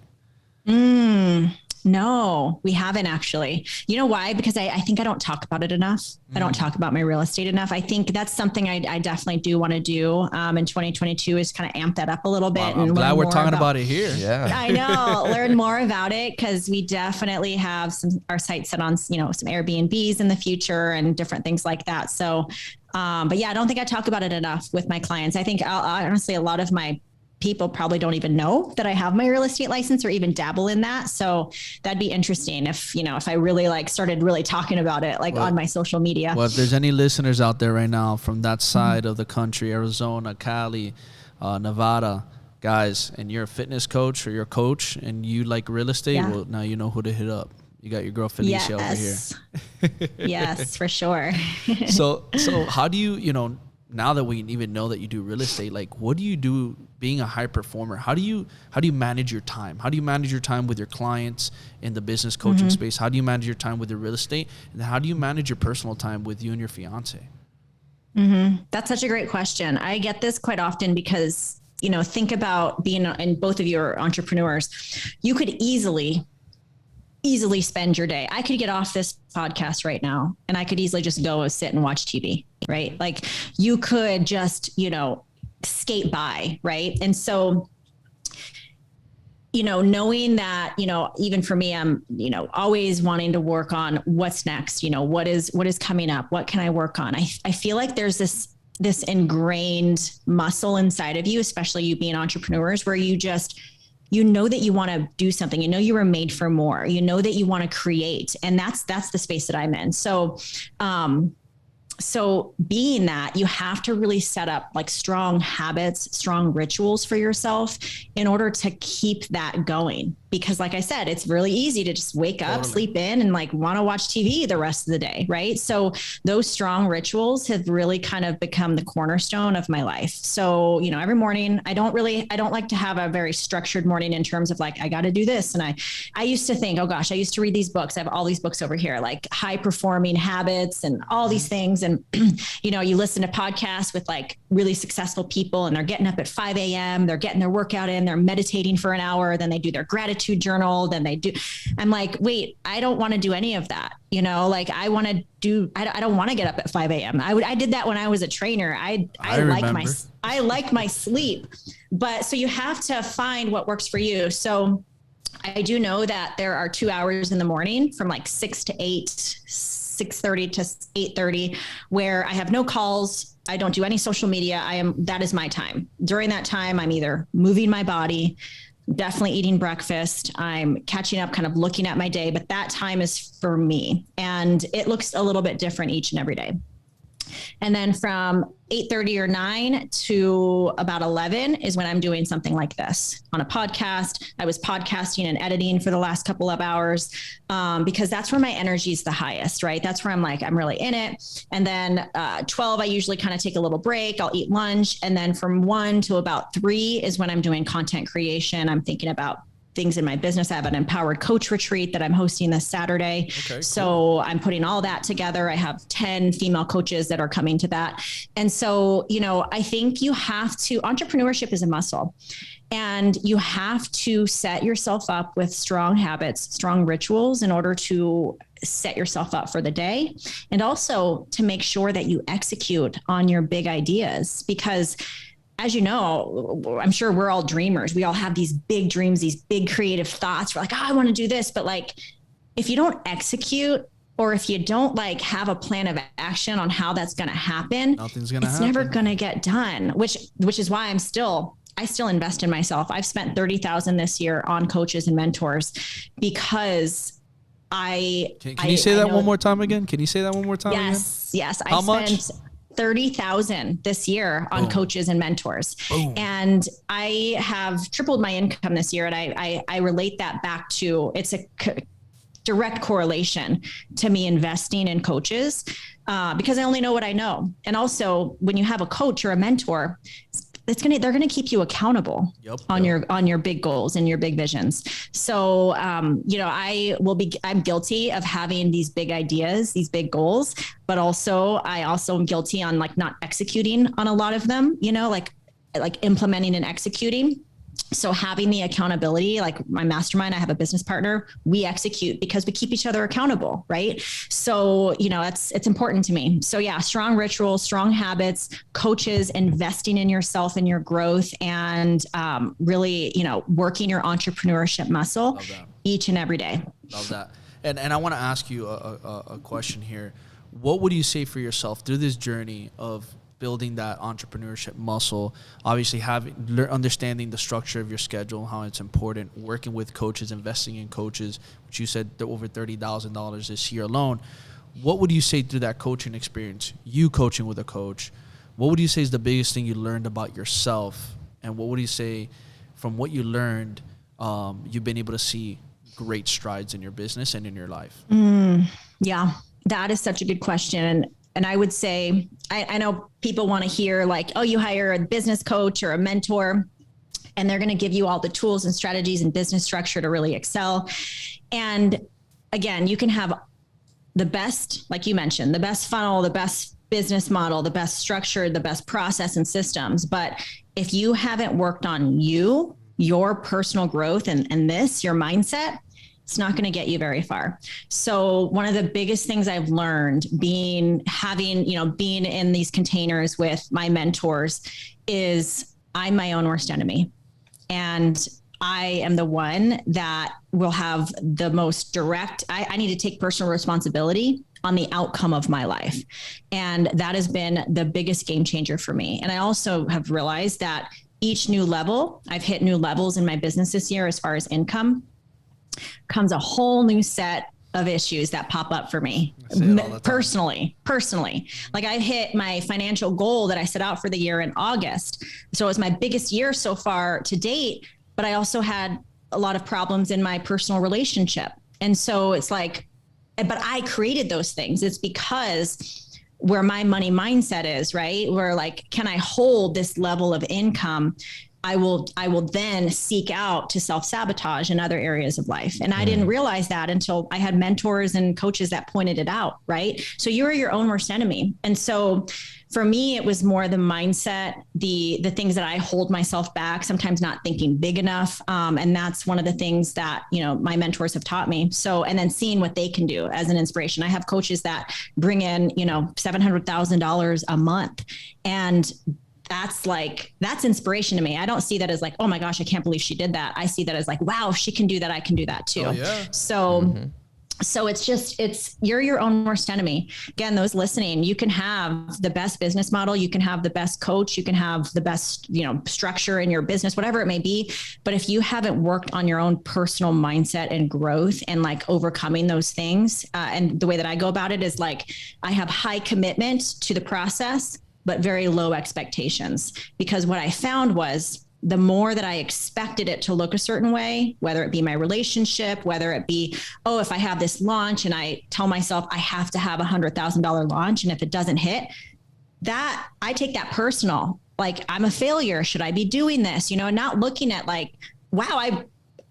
No, we haven't actually. You know why? Because I think I don't talk about it enough. I don't talk about my real estate enough. I think that's something I definitely do want to do in 2022 is kind of amp that up a little bit. Well, I'm glad we're talking about it here. Yeah. I know, learn more about it because we definitely have our sights set on, some Airbnbs in the future and different things like that. So, but yeah, I don't think I talk about it enough with my clients. I think honestly, a lot of my people probably don't even know that I have my real estate license or even dabble in that. So that'd be interesting if I really started really talking about it on my social media. Well, if there's any listeners out there right now from that side of the country, Arizona, Cali, Nevada, guys, and you're a fitness coach or you're a coach and you like real estate, well, now you know who to hit up. You got your girl Felicia over here. Yes, for sure. So how do you, now that we even know that you do real estate, what do you do being a high performer? How do you manage your time? How do you manage your time with your clients in the business coaching space? How do you manage your time with your real estate? And how do you manage your personal time with you and your fiance? That's such a great question. I get this quite often because, think about being, and both of you are entrepreneurs. You could easily spend your day. I could get off this podcast right now and I could easily just go sit and watch TV, right? You could just, skate by, right? And so, knowing that, even for me, I'm, always wanting to work on what's next, what is coming up? What can I work on? I feel like there's this ingrained muscle inside of you, especially you being entrepreneurs, where you just, that you want to do something, you were made for more, that you want to create. And that's the space that I'm in. So being that, you have to really set up strong habits, strong rituals for yourself in order to keep that going. Because like I said, it's really easy to just wake up, sleep in and want to watch TV the rest of the day. Right. So those strong rituals have really kind of become the cornerstone of my life. So, every morning I don't like to have a very structured morning in terms of I got to do this. And I used to think, oh gosh, I used to read these books. I have all these books over here, high performing habits and all these things. And, you listen to podcasts with really successful people and they're getting up at 5 a.m. They're getting their workout in, they're meditating for an hour, then they do their gratitude journal, then they do. I'm wait, I don't want to do any of that. I want to do, I don't want to get up at 5 a.m. I did that when I was a trainer. I like my sleep, but so you have to find what works for you. So I do know that there are 2 hours in the morning from 6 to 8, 6:30 to 8:30, where I have no calls. I don't do any social media. that is my time. During that time, I'm either moving my body, definitely eating breakfast. I'm catching up, kind of looking at my day, but that time is for me. And it looks a little bit different each and every day. And then from 8:30 or 9 to about 11 is when I'm doing something like this on a podcast. I was podcasting and editing for the last couple of hours because that's where my energy is the highest, right? That's where I'm I'm really in it. And then 12, I usually kind of take a little break. I'll eat lunch. And then from 1 to about 3 is when I'm doing content creation. I'm thinking about things in my business. I have an empowered coach retreat that I'm hosting this Saturday. Okay, so cool. I'm putting all that together. I have 10 female coaches that are coming to that. And so, I think you have to, entrepreneurship is a muscle and you have to set yourself up with strong habits, strong rituals in order to set yourself up for the day. And also to make sure that you execute on your big ideas, because as you know, I'm sure we're all dreamers. We all have these big dreams, these big creative thoughts. We're I want to do this. But if you don't execute or if you don't have a plan of action on how that's going to happen, nothing's going to happen. It's never going to get done, which is why I still invest in myself. I've spent $30,000 this year on coaches and mentors because Can you say that one more time again? Can you say that one more time? Yes. How much? $30,000 this year on coaches and mentors. Boom. And I have tripled my income this year. And I relate that back to, it's a direct correlation to me investing in coaches because I only know what I know. And also when you have a coach or a mentor, they're going to keep you accountable on your big goals and your big visions. So, I'm guilty of having these big ideas, these big goals, but I also am guilty on not executing on a lot of them, like implementing and executing. So having the accountability, like my mastermind, I have a business partner, we execute because we keep each other accountable. Right. So, it's important to me. So yeah, strong rituals, strong habits, coaches, investing in yourself and your growth, and really, working your entrepreneurship muscle each and every day. Love that. And I want to ask you a question here. What would you say for yourself through this journey of building that entrepreneurship muscle, obviously understanding the structure of your schedule, how it's important, working with coaches, investing in coaches, which you said over $30,000 this year alone. What would you say through that coaching experience, you coaching with a coach, what would you say is the biggest thing you learned about yourself? And what would you say from what you learned, you've been able to see great strides in your business and in your life? Yeah, that is such a good question. And I would say, I know people want to hear like, oh, you hire a business coach or a mentor, and they're going to give you all the tools and strategies and business structure to really excel. And again, you can have the best, like you mentioned, the best funnel, the best business model, the best structure, the best process and systems. But if you haven't worked on your personal growth and your mindset, it's not going to get you very far. So one of the biggest things I've learned being in these containers with my mentors is I'm my own worst enemy. And I am the one that will have the most direct, I need to take personal responsibility on the outcome of my life. And that has been the biggest game changer for me. And I also have realized that each new level, I've hit new levels in my business this year as far as income, comes a whole new set of issues that pop up for me personally. Like I hit my financial goal that I set out for the year in August. So it was my biggest year so far to date, but I also had a lot of problems in my personal relationship. And so it's like, but I created those things. It's because where my money mindset is, right? Where like, can I hold this level of income? I will then seek out to self-sabotage in other areas of life. And I didn't realize that until I had mentors and coaches that pointed it out, right? So you're your own worst enemy. And so for me, it was more the mindset, the things that I hold myself back, sometimes not thinking big enough. And that's one of the things that, my mentors have taught me. So, and then seeing what they can do as an inspiration. I have coaches that bring in, $700,000 a month, and that's inspiration to me. I don't see that as like, oh my gosh, I can't believe she did that. I see that as like, wow, if she can do that, I can do that too. Oh, yeah. So it's you're your own worst enemy. Again, those listening, you can have the best business model, you can have the best coach, you can have the best, structure in your business, whatever it may be. But if you haven't worked on your own personal mindset and growth and like overcoming those things, and the way that I go about it is like, I have high commitment to the process, but very low expectations, because what I found was the more that I expected it to look a certain way, whether it be my relationship, whether it be, oh, if I have this launch and I tell myself I have to have $100,000 launch, and if it doesn't hit that, I take that personal, like I'm a failure. Should I be doing this? Not looking at like, wow,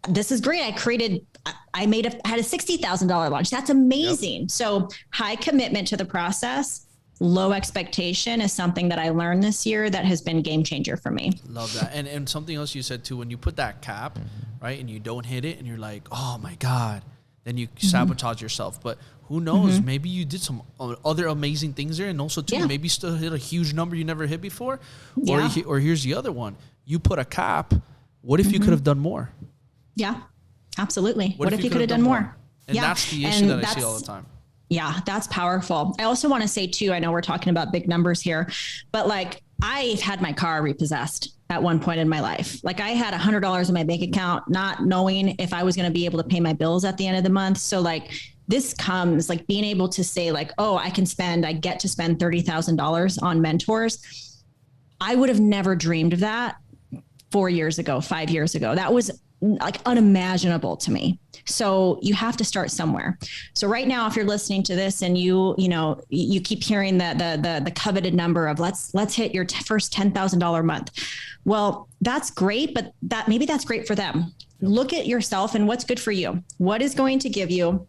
this is great. I had a $60,000 launch. That's amazing. Yep. So high commitment to the process, low expectation is something that I learned this year that has been game changer for me. Love that. And something else you said too, when you put that cap, right, and you don't hit it and you're like, oh my God, then you sabotage yourself. But who knows, maybe you did some other amazing things there. And also too, maybe you still hit a huge number you never hit before. Or here's the other one. You put a cap. What if you could have done more? Yeah, absolutely. What if you could have done more? And that's the issue that I see all the time. Yeah, that's powerful. I also want to say too, I know we're talking about big numbers here, but like I've had my car repossessed at one point in my life. Like I had $100 in my bank account, not knowing if I was going to be able to pay my bills at the end of the month. So like this comes like being able to say like, oh, I get to spend $30,000 on mentors. I would have never dreamed of that 4 years ago, 5 years ago. That was like unimaginable to me. So you have to start somewhere. So right now, if you're listening to this and you keep hearing the coveted number of let's hit your first $10,000 month. Well, that's great, but maybe that's great for them. Look at yourself and what's good for you. What is going to give you,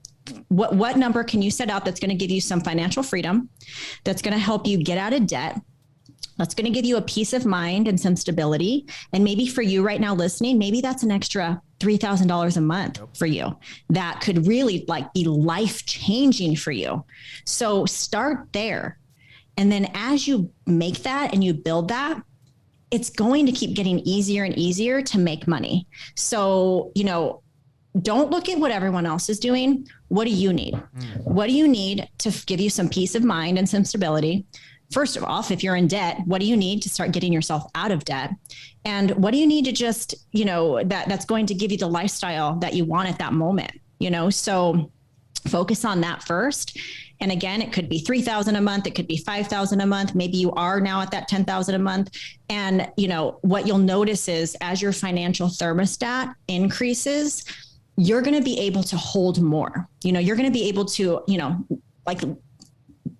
what number can you set out that's going to give you some financial freedom, that's going to help you get out of debt, That's going to give you a peace of mind and some stability. And maybe for you right now listening, maybe that's an extra $3,000 a month for you that could really like be life changing for you. So start there. And then as you make that and you build that, it's going to keep getting easier and easier to make money. So, you know, don't look at what everyone else is doing. What do you need? What do you need to give you some peace of mind and some stability? First of all, if you're in debt, what do you need to start getting yourself out of debt? And what do you need to just, you know, that's going to give you the lifestyle that you want at that moment, you know? So focus on that first. And again, it could be 3,000 a month. It could be 5,000 a month. Maybe you are now at that 10,000 a month. And, you know, what you'll notice is as your financial thermostat increases, you're going to be able to hold more. You know, you're going to be able to, you know, like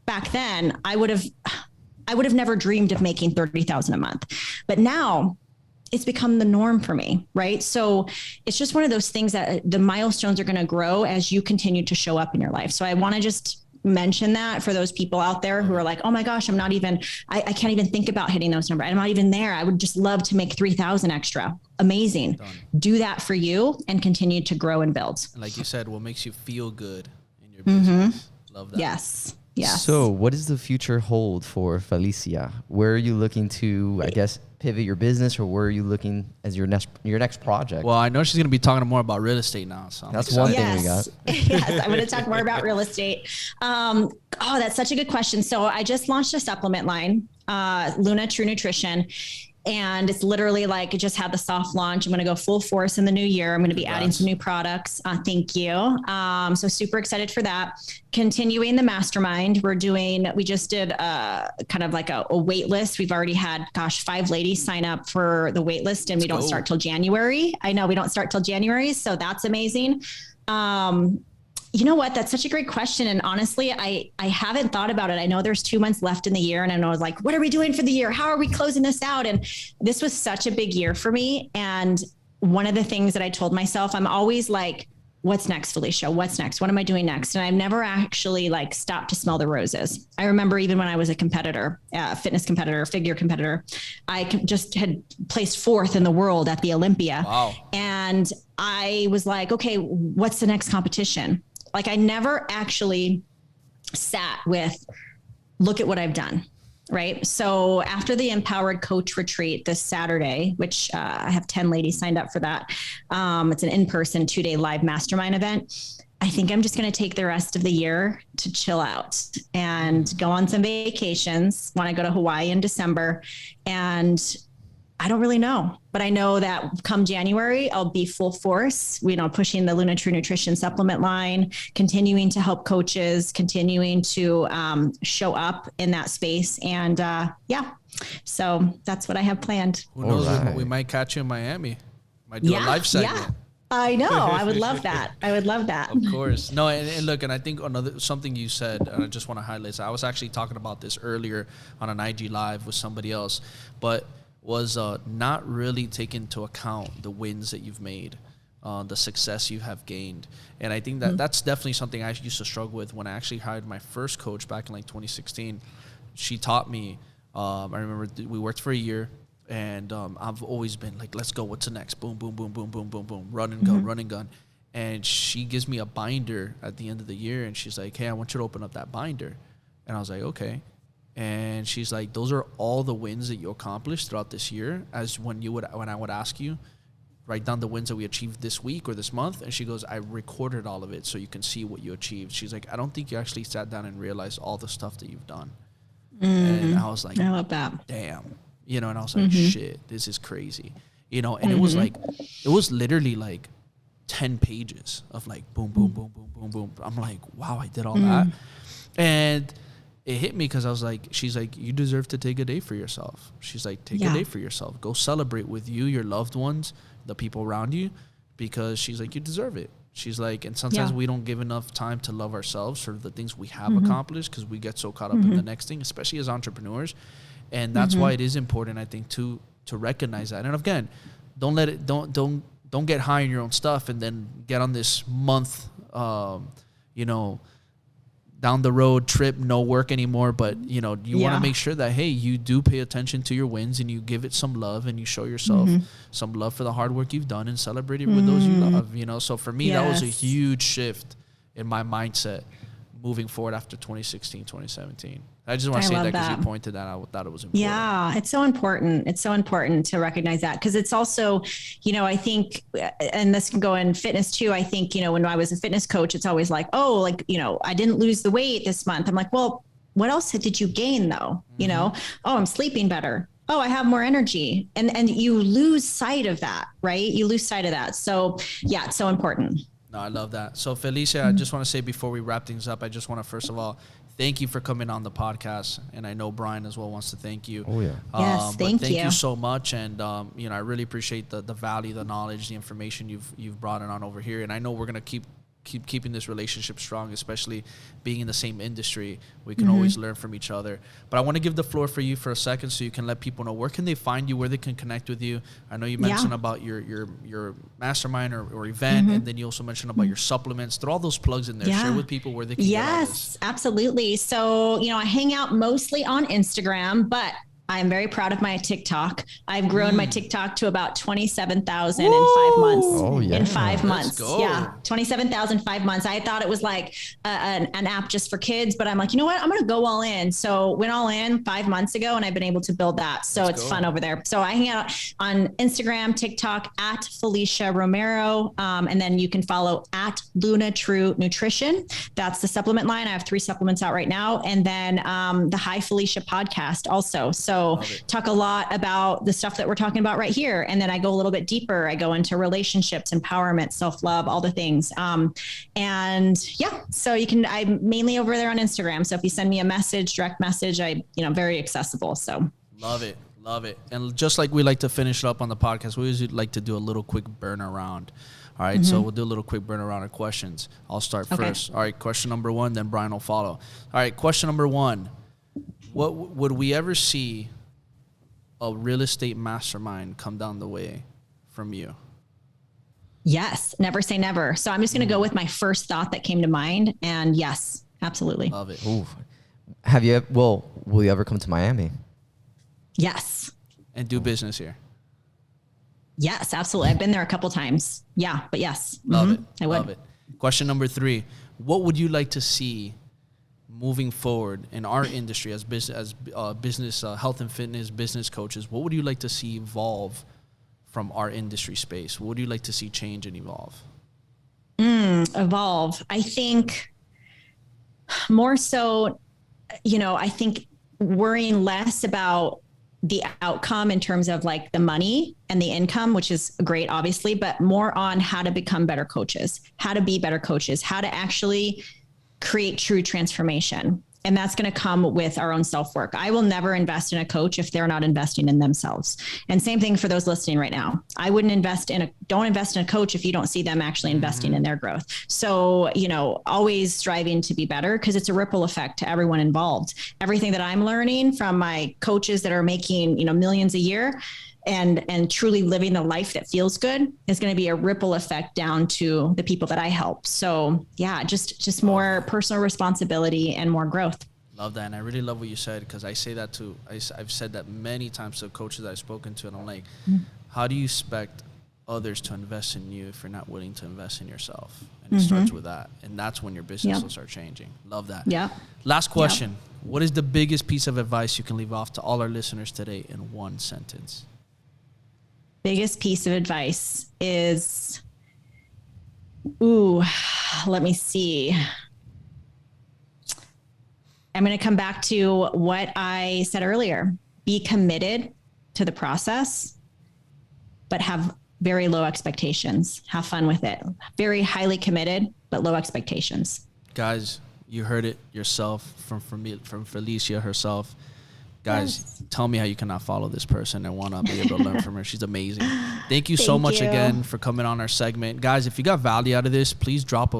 back then I would have never dreamed of making 30,000 a month, but now it's become the norm for me. Right. So it's just one of those things that the milestones are going to grow as you continue to show up in your life. So I want to just mention that for those people out there who are like, oh my gosh, I can't even think about hitting those numbers. I'm not even there. I would just love to make 3,000 extra. Amazing. Done. Do that for you and continue to grow and build. Like you said, what makes you feel good in your business. Love that. Yes. Yes. So what does the future hold for Felicia? Where are you looking to, I guess, pivot your business, or where are you looking as your next project? Well, I know she's going to be talking more about real estate now. So that's one thing we got. Yes, I'm going to talk more about real estate. Oh, that's such a good question. So I just launched a supplement line, Luna True Nutrition. And it's literally like, it just had the soft launch. I'm going to go full force in the new year. I'm going to be adding some new products. Thank you. So super excited for that. Continuing the mastermind. We just did kind of like a wait list. We've already had, 5 ladies sign up for the wait list, and we don't start till January. I know we don't start till January. So that's amazing. You know what? That's such a great question. And honestly, I haven't thought about it. I know there's 2 months left in the year, and I was like, what are we doing for the year? How are we closing this out? And this was such a big year for me. And one of the things that I told myself, I'm always like, what's next, Felicia? What's next? What am I doing next? And I've never actually like stopped to smell the roses. I remember even when I was a competitor, fitness competitor, figure competitor, I just had placed 4th in the world at the Olympia. Wow. And I was like, okay, what's the next competition? Like I never actually sat with, look at what I've done. Right. So after the Empowered Coach Retreat this Saturday, which I have 10 ladies signed up for that. It's an in-person 2-day live mastermind event. I think I'm just going to take the rest of the year to chill out and go on some vacations. Want to go to Hawaii in December, and I don't really know, but I know that come January, I'll be full force, pushing the Luna True Nutrition supplement line, continuing to help coaches, continuing to show up in that space. And so that's what I have planned. Who knows? Right. We might catch you in Miami. Might do a live segment. Yeah. I know. I would love that. Of course. No, and look, and I think something you said, and I just want to highlight. So I was actually talking about this earlier on an IG live with somebody else, but was not really taking into account the wins that you've made, the success you have gained. And I think that that's definitely something I used to struggle with when I actually hired my first coach back in like 2016. She taught me, I remember we worked for a year, and I've always been like, let's go, what's the next? Boom, boom, boom, boom, boom, boom, boom, run and gun. And she gives me a binder at the end of the year, and she's like, hey, I want you to open up that binder. And I was like, okay. And she's like, those are all the wins that you accomplished throughout this year. As when I would ask you, write down the wins that we achieved this week or this month. And she goes, I recorded all of it so you can see what you achieved. She's like, I don't think you actually sat down and realized all the stuff that you've done. And I was like, I love that. Damn. And I was like, shit, this is crazy. And it was literally like 10 pages of like boom, boom, boom, boom, boom, boom. I'm like, wow, I did all that. And it hit me because I was like, she's like, you deserve to take a day for yourself. She's like, take a day for yourself. Go celebrate with you, your loved ones, the people around you, because she's like, you deserve it. She's like, and sometimes we don't give enough time to love ourselves for the things we have accomplished because we get so caught up in the next thing, especially as entrepreneurs. And that's why it is important, I think, to recognize that. And again, don't get high on your own stuff and then get on this month, down the road trip, no work anymore, but you know, you want to make sure that, hey, you do pay attention to your wins and you give it some love and you show yourself some love for the hard work you've done and celebrate it with those you love, you know? So for me, that was a huge shift in my mindset moving forward after 2016, 2017. I just want to say that because you pointed that out. I thought it was important. Yeah, it's so important. It's so important to recognize that, because it's also, you know, I think, and this can go in fitness too. I think, you know, when I was a fitness coach, it's always like, oh, like, you know, I didn't lose the weight this month. I'm like, well, what else did you gain though? You know, oh, I'm sleeping better. Oh, I have more energy. And you lose sight of that, right? You lose sight of that. So yeah, it's so important. No, I love that. So Felicia, I just want to say before we wrap things up, I just want to first of all thank you for coming on the podcast, and I know Bryan as well wants to thank you. Oh yeah. Yes, thank you so much, and you know, I really appreciate the value, the knowledge, the information you've brought it on over here, and I know we're gonna keep keeping this relationship strong, especially being in the same industry. We can always learn from each other. But I want to give the floor for you for a second so you can let people know where can they find you, where they can connect with you. I know you mentioned about your mastermind or event, and then you also mentioned about your supplements. Throw all those plugs in there. Share with people where they can get all this. Absolutely. So, you know, I hang out mostly on Instagram, but I'm very proud of my TikTok. I've grown my TikTok to about 27,000 in 5 months. Oh, yeah. In 5 months. Go. Yeah. 27,000 5 months. I thought it was like an app just for kids, but I'm like, you know what? I'm going to go all in. So went all in 5 months ago, and I've been able to build that. So it's fun over there. So I hang out on Instagram, TikTok at Felicia Romero. And then you can follow at Luna True Nutrition. That's the supplement line. I have 3 supplements out right now. And then the Hi Felicia podcast also. So talk a lot about the stuff that we're talking about right here. And then I go a little bit deeper. I go into relationships, empowerment, self-love, all the things. And yeah, so I'm mainly over there on Instagram. So if you send me a message, direct message, very accessible. So love it. Love it. And just like we like to finish up on the podcast, we usually like to do a little quick burn around. All right. So we'll do a little quick burn around of questions. I'll start first. All right. Question number 1, then Bryan will follow. All right. Question number 1. What would we ever see a real estate mastermind come down the way from you? Yes. Never say never. So I'm just going to go with my first thought that came to mind. And yes, absolutely. Love it. Ooh. Will you ever come to Miami? Yes. And do business here? Yes, absolutely. I've been there a couple times. Yeah, but yes. Love it. I would. Love it. Question number 3. What would you like to see moving forward in our industry as business health and fitness business coaches? What would you like to see evolve from our industry space? What would you like to see change and evolve? Evolve. I think more so, I think worrying less about the outcome in terms of like the money and the income, which is great, obviously, but more on how to become better coaches, how to be better coaches, how to actually create true transformation. And that's going to come with our own self-work. I will never invest in a coach if they're not investing in themselves. And same thing for those listening right now. I wouldn't don't invest in a coach if you don't see them actually investing in their growth. So, always striving to be better, because it's a ripple effect to everyone involved. Everything that I'm learning from my coaches that are making, millions a year and truly living the life that feels good is going to be a ripple effect down to the people that I help. So yeah, just more personal responsibility and more growth. Love that. And I really love what you said, because I say that too. I've said that many times to coaches I've spoken to, and I'm like, how do you expect others to invest in you if you're not willing to invest in yourself? And it starts with that. And that's when your business will start changing. Love that. Yeah. Last question. What is the biggest piece of advice you can leave off to all our listeners today in one sentence? Biggest piece of advice is, let me see. I'm going to come back to what I said earlier. Be committed to the process, but have very low expectations. Have fun with it. Very highly committed, but low expectations. Guys, you heard it yourself from Felicia herself. Guys, tell me how you cannot follow this person and want to be able to learn from her. She's amazing. Thank you so much again for coming on our segment. Guys, if you got value out of this, please drop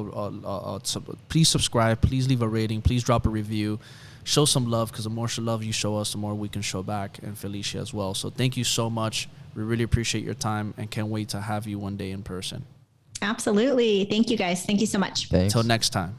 please subscribe. Please leave a rating. Please drop a review. Show some love, because the more love you show us, the more we can show back, and Felicia as well. So thank you so much. We really appreciate your time and can't wait to have you one day in person. Absolutely. Thank you, guys. Thank you so much. Thanks. Until next time.